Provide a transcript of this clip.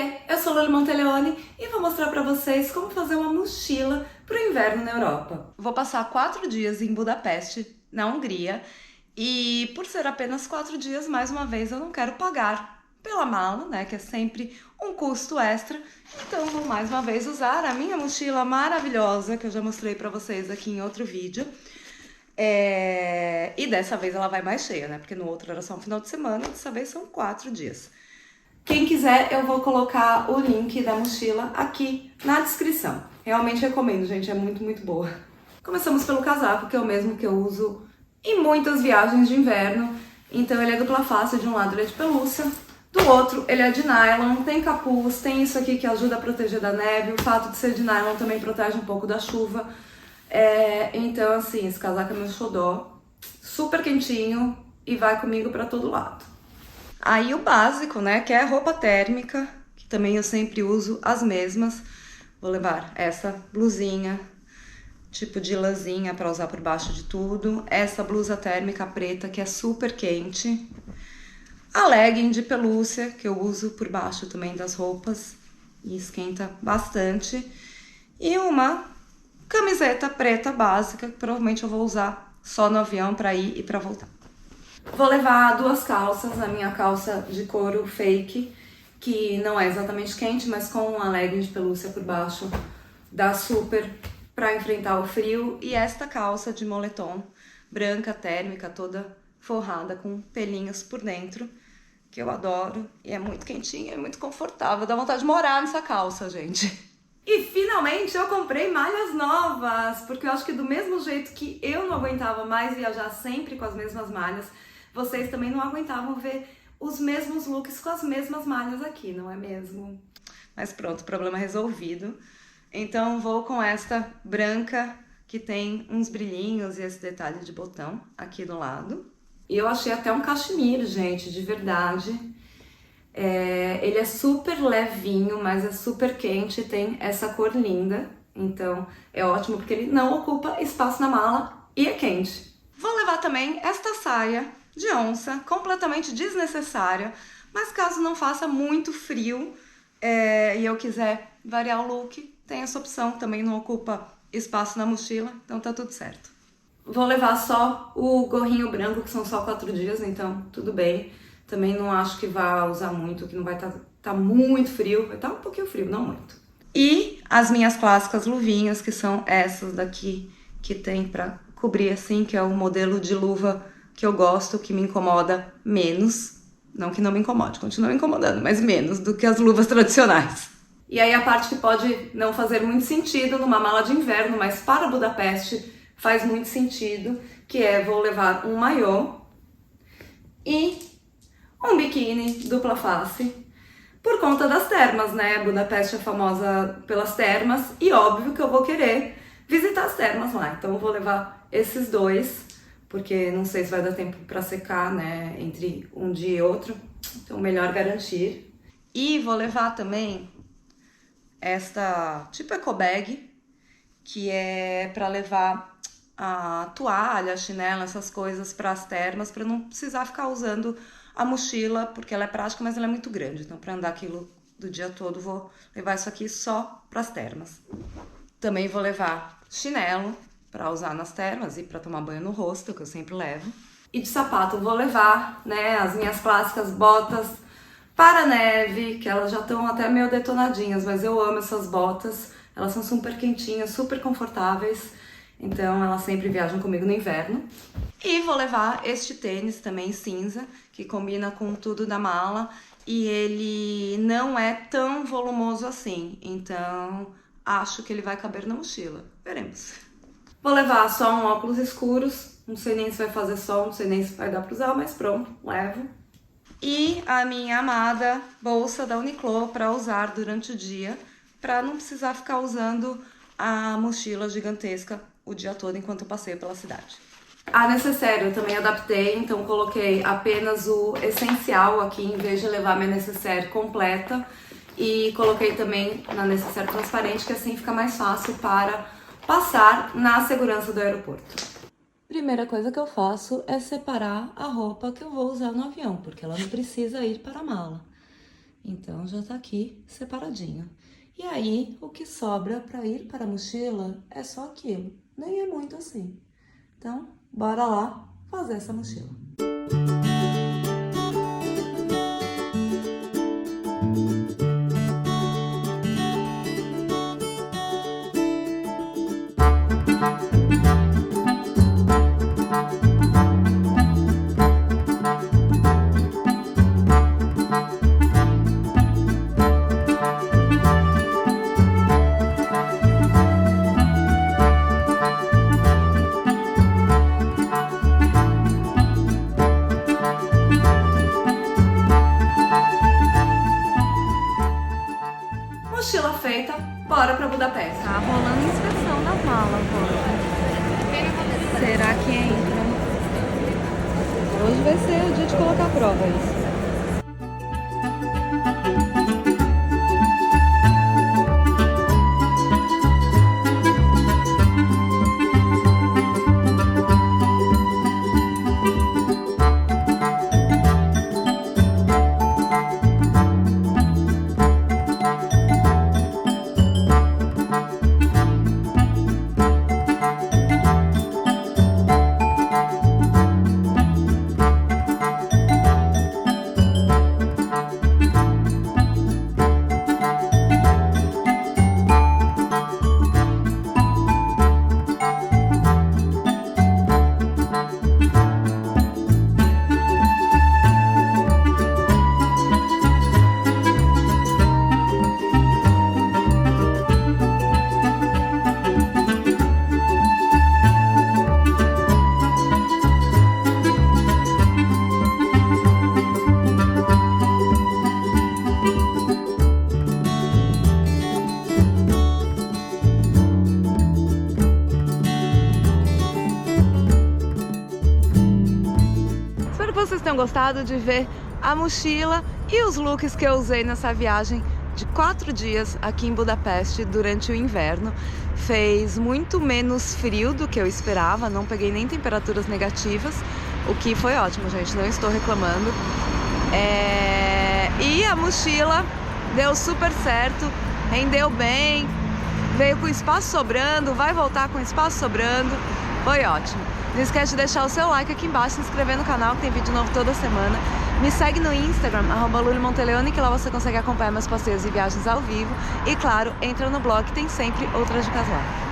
Oiê, eu sou Loli Monteleone e vou mostrar para vocês como fazer uma mochila para o inverno na Europa. Vou passar 4 dias em Budapeste, na Hungria, e por ser apenas 4 dias, mais uma vez, eu não quero pagar pela mala, né, que é sempre um custo extra, então vou mais uma vez usar a minha mochila maravilhosa, que eu já mostrei para vocês aqui em outro vídeo. E dessa vez ela vai mais cheia, né, porque no outro era só um final de semana, dessa vez são 4 dias. Quem quiser, eu vou colocar o link da mochila aqui na descrição. Realmente recomendo, gente, é muito, muito boa. Começamos pelo casaco, que é o mesmo que eu uso em muitas viagens de inverno. Então ele é dupla face, de um lado ele é de pelúcia, do outro ele é de nylon, tem capuz, tem isso aqui que ajuda a proteger da neve. O fato de ser de nylon também protege um pouco da chuva. Então assim, esse casaco é meu xodó, super quentinho e vai comigo pra todo lado. Aí o básico, né, que é a roupa térmica, que também eu sempre uso as mesmas. Vou levar essa blusinha, tipo de lãzinha para usar por baixo de tudo. Essa blusa térmica preta, que é super quente. A legging de pelúcia, que eu uso por baixo também das roupas e esquenta bastante. E uma camiseta preta básica, que provavelmente eu vou usar só no avião para ir e para voltar. Vou levar 2 calças, a minha calça de couro fake, que não é exatamente quente, mas com uma legging de pelúcia por baixo dá super para enfrentar o frio. E esta calça de moletom branca, térmica, toda forrada com pelinhos por dentro, que eu adoro e é muito quentinha e muito confortável. Dá vontade de morar nessa calça, gente. E finalmente eu comprei malhas novas, porque eu acho que do mesmo jeito que eu não aguentava mais viajar sempre com as mesmas malhas, vocês também não aguentavam ver os mesmos looks com as mesmas malhas aqui, não é mesmo? Mas pronto, problema resolvido. Então vou com esta branca que tem uns brilhinhos e esse detalhe de botão aqui do lado. E eu achei até um cachemir, gente, de verdade. Ele é super levinho, mas é super quente, tem essa cor linda. Então é ótimo porque ele não ocupa espaço na mala e é quente. Vou levar também esta saia de onça, completamente desnecessária, mas caso não faça muito frio e eu quiser variar o look, tem essa opção, também não ocupa espaço na mochila, então tá tudo certo. Vou levar só o gorrinho branco, que são só 4 dias, então tudo bem. Também não acho que vá usar muito, que não vai tá muito frio, vai estar um pouquinho frio, não muito. E as minhas clássicas luvinhas, que são essas daqui, que tem pra cobrir assim, que é o modelo de luva que eu gosto, que me incomoda menos. Não que não me incomode, continua me incomodando, mas menos do que as luvas tradicionais. E aí a parte que pode não fazer muito sentido numa mala de inverno, mas para Budapeste faz muito sentido, que vou levar um maiô e um biquíni dupla face, por conta das termas, né? Budapeste é famosa pelas termas e óbvio que eu vou querer visitar as termas lá. Então eu vou levar esses 2, porque não sei se vai dar tempo para secar, né? Entre um dia e outro, então melhor garantir. E vou levar também esta tipo eco bag, que é para levar a toalha, a chinela, essas coisas para as termas, para não precisar ficar usando a mochila, porque ela é prática, mas ela é muito grande. Então, para andar aquilo do dia todo, vou levar isso aqui só para as termas. Também vou levar chinelo para usar nas termas e para tomar banho no rosto, que eu sempre levo. E de sapato vou levar, né, as minhas clássicas botas para neve, que elas já estão até meio detonadinhas, mas eu amo essas botas. Elas são super quentinhas, super confortáveis. Então elas sempre viajam comigo no inverno. E vou levar este tênis também cinza, que combina com tudo da mala. E ele não é tão volumoso assim, então acho que ele vai caber na mochila. Veremos. Vou levar só um óculos escuros, não sei nem se vai fazer sol, não sei nem se vai dar pra usar, mas pronto, levo. E a minha amada bolsa da Uniqlo para usar durante o dia, para não precisar ficar usando a mochila gigantesca o dia todo enquanto eu passeio pela cidade. A necessaire eu também adaptei, então coloquei apenas o essencial aqui, em vez de levar minha necessaire completa. E coloquei também na necessaire transparente, que assim fica mais fácil para passar na segurança do aeroporto. Primeira coisa que eu faço é separar a roupa que eu vou usar no avião, porque ela não precisa ir para a mala. Então já tá aqui separadinho. E aí, o que sobra para ir para a mochila é só aquilo. Nem é muito assim. Então, bora lá fazer essa mochila. Mochila feita, bora pra Budapeste. Tá rolando inspeção das malas agora. Será que entra? Hoje vai ser o dia de colocar a prova isso. Vocês tenham gostado de ver a mochila e os looks que eu usei nessa viagem de 4 dias aqui em Budapeste durante o inverno. Fez muito menos frio do que eu esperava, não peguei nem temperaturas negativas, o que foi ótimo, gente, não estou reclamando. E a mochila deu super certo, rendeu bem, veio com espaço sobrando, vai voltar com espaço sobrando, foi ótimo. Não esquece de deixar o seu like aqui embaixo, se inscrever no canal que tem vídeo novo toda semana. Me segue no Instagram, @LuliMonteleone, que lá você consegue acompanhar meus passeios e viagens ao vivo. E claro, entra no blog, tem sempre outras dicas lá.